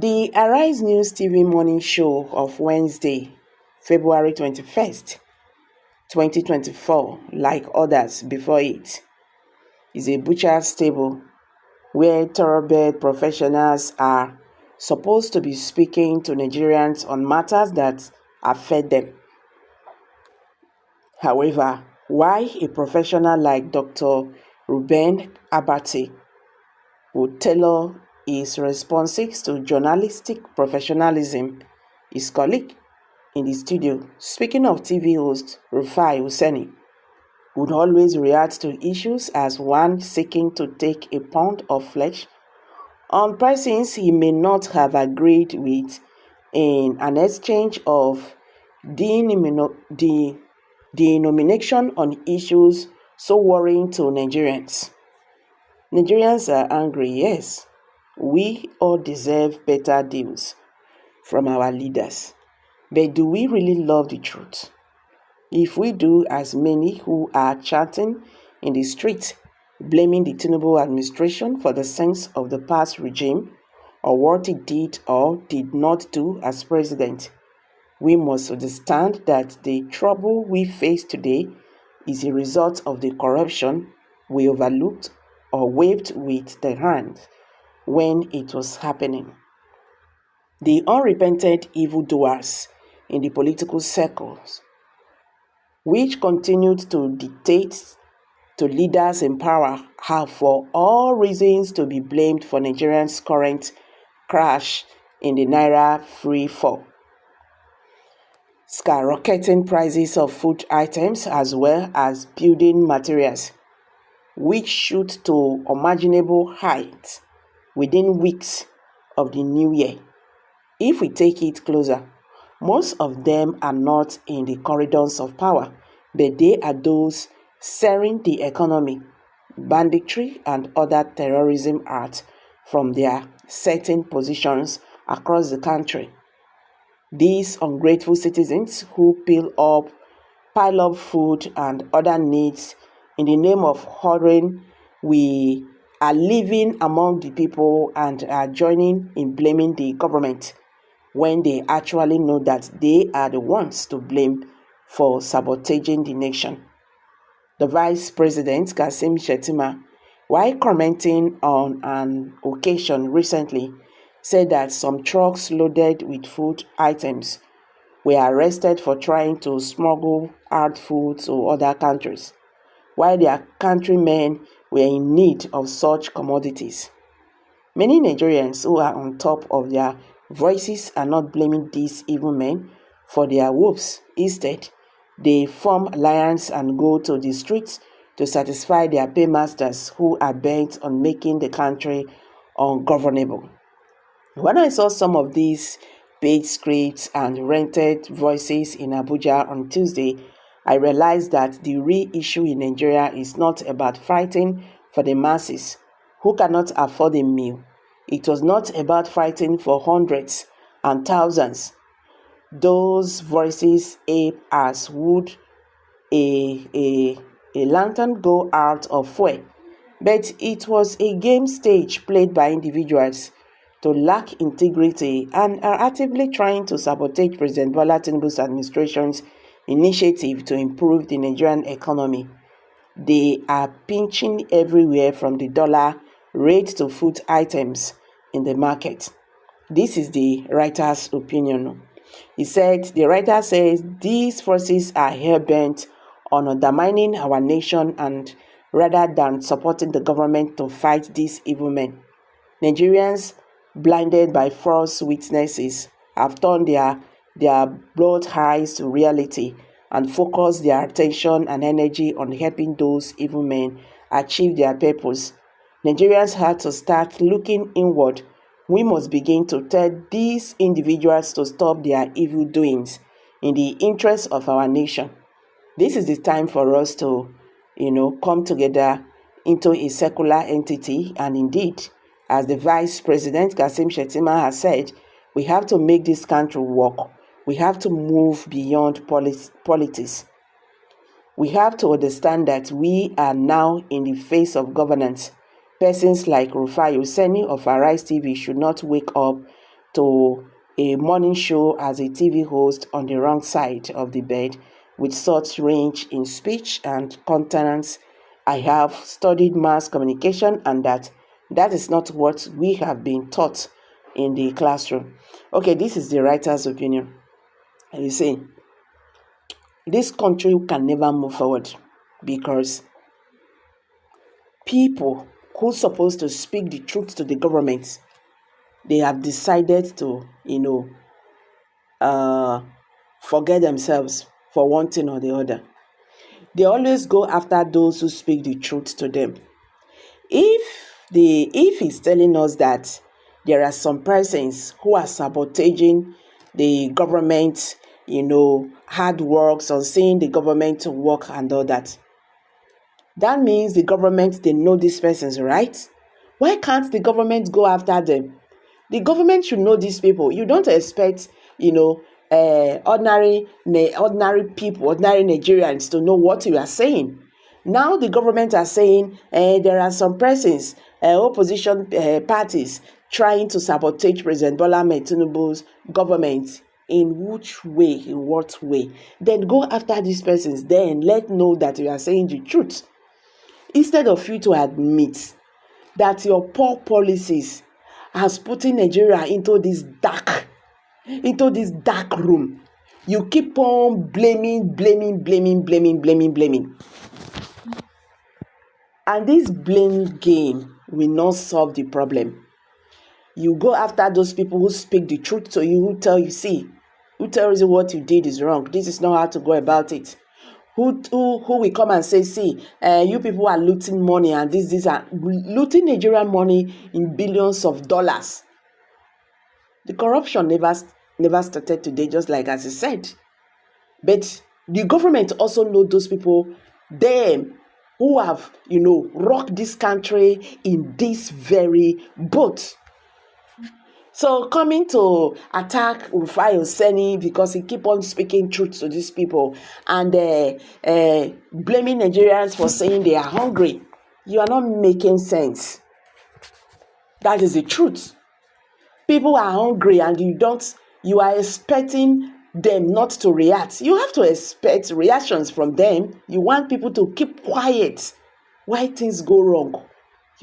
The Arise News TV morning show of Wednesday, February 21st, 2024, like others before it, is a butcher's stable where thoroughbred professionals are supposed to be speaking to Nigerians on matters that affect them. However, why a professional like Dr. Abati would tailor his responses to journalistic professionalism, his colleague in the studio, speaking of TV host Rufai would always react to issues as one seeking to take a pound of flesh on persons he may not have agreed with in an exchange of denomination on issues so worrying to Nigerians. Nigerians are angry, yes. We all deserve better deals from our leaders. But do we really love the truth? If we do, as many who are chanting in the streets, blaming the Tinubu administration for the sins of the past regime or what it did or did not do as president, we must understand that the trouble we face today is a result of the corruption we overlooked or waved with the hand when it was happening. The unrepentant evildoers in the political circles, which continued to dictate to leaders in power, have for all reasons to be blamed for Nigeria's current crash in the Naira free fall. Skyrocketing prices of food items as well as building materials, which shoot to unimaginable heights within weeks of the new year. If we take it closer, most of them are not in the corridors of power, but they are those steering the economy, banditry, and other terrorism acts from their certain positions across the country. These ungrateful citizens who pile up food and other needs in the name of hoarding, we are living among the people and are joining in blaming the government when they actually know that they are the ones to blame for sabotaging the nation. The Vice President, Kashim Shettima, while commenting on an occasion recently, said that some trucks loaded with food items were arrested for trying to smuggle hard food to other countries, while their countrymen were in need of such commodities. Many Nigerians who are on top of their voices are not blaming these evil men for their woes. Instead, they form alliance and go to the streets to satisfy their paymasters who are bent on making the country ungovernable. When I saw some of these paid scripts and rented voices in Abuja on Tuesday, I realized that the real issue in Nigeria is not about fighting for the masses who cannot afford a meal. It was not about fighting for hundreds and thousands. Those voices ape as would a lantern go out of fuel. But it was a game stage played by individuals to lack integrity and are actively trying to sabotage President Bola Tinubu's administration's initiative to improve the Nigerian economy. They are pinching everywhere from the dollar rate to food items in the market. This is the writer's opinion. He said, the writer says these forces are hell-bent on undermining our nation and rather than supporting the government to fight these evil men. Nigerians, blinded by false witnesses, have turned their blood eyes to reality and focused their attention and energy on helping those evil men achieve their purpose. Nigerians had to start looking inward. We must begin to tell these individuals to stop their evil doings in the interest of our nation. This is the time for us to, come together into a secular entity. And indeed, as the Vice President Kashim Shettima has said, we have to make this country work. We have to move beyond politics. We have to understand that we are now in the face of governance. Persons like Rufai of Arise TV should not wake up to a morning show as a TV host on the wrong side of the bed with such range in speech and countenance. I have studied mass communication, and that is not what we have been taught in the classroom. Okay, this is the writer's opinion. You see, this country can never move forward because people who's supposed to speak the truth to the government, they have decided to, forget themselves for one thing or the other. They always go after those who speak the truth to them. If he's telling us that there are some persons who are sabotaging the government, hard works on seeing the government work and all that, that means the government, they know these persons, right? Why can't the government go after them? The government should know these people. You don't expect, ordinary people, ordinary Nigerians to know what you are saying. Now the government are saying there are some persons, opposition parties, trying to sabotage President Bola Ahmed Tinubu's government. In which way? In what way? Then go after these persons. Then let know that you are saying the truth. Instead of you to admit that your poor policies has put Nigeria into this dark room, you keep on blaming. And this blame game will not solve the problem. You go after those people who speak the truth to you, who tells you what you did is wrong. This is not how to go about it. Who will come and say, you people are looting money, and these are looting Nigerian money in billions of dollars. The corruption never started today, just like as I said. But the government also know those people, them who have, rocked this country in this very boat. So coming to attack Rufai because he keep on speaking truth to these people and blaming Nigerians for saying they are hungry, you are not making sense. That is the truth. People are hungry and you are expecting them not to react. You have to expect reactions from them. You want people to keep quiet why things go wrong.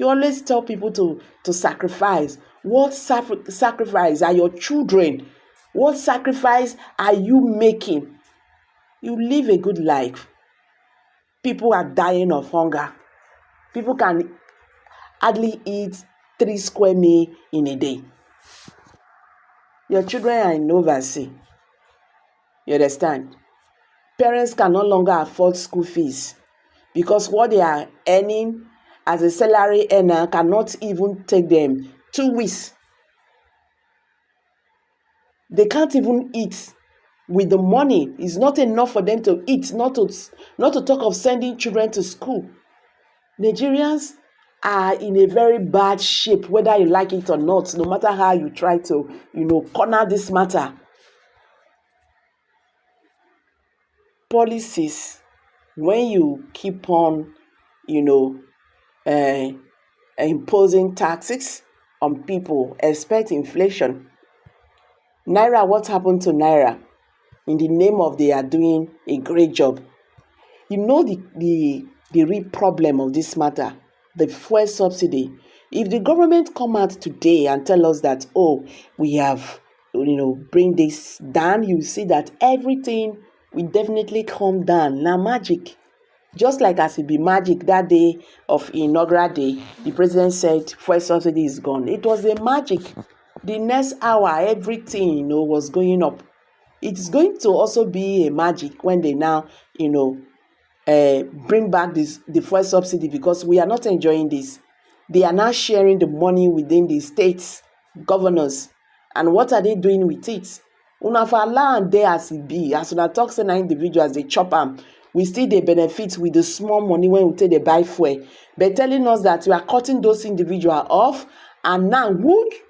You always tell people to sacrifice. What sacrifice are your children? What sacrifice are you making? You live a good life. People are dying of hunger. People can hardly eat 3 square meals in a day. Your children are in overseas. You understand? Parents can no longer afford school fees because what they are earning as a salary earner cannot even take them 2 weeks. They can't even eat with the money. It's not enough for them to eat, not to talk of sending children to school. Nigerians are in a very bad shape, whether you like it or not, no matter how you try to, corner this matter. Policies, when you keep on, imposing taxes on people, expect inflation. Naira, what happened to Naira? In the name of they are doing a great job. You know the real problem of this matter, the fuel subsidy. If the government come out today and tell us that, we have, bring this down, you see that everything will definitely come down. Now magic. Just like as it be magic that day of inaugural day, the president said fuel subsidy is gone. It was a magic. The next hour, everything, was going up. It's going to also be a magic when they now, bring back the fuel subsidy, because we are not enjoying this. They are now sharing the money within the states, governors. And what are they doing with it? Una for land there as it be. As una talk say na individuals they chop am. We still they benefit with the small money when we take the buy fuel. But telling us that you are cutting those individuals off, and now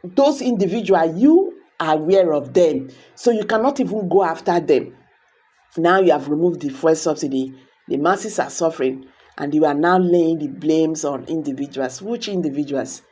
those individuals, you are aware of them, so you cannot even go after them. Now you have removed the fuel subsidy. The masses are suffering, and you are now laying the blames on individuals. Which individuals?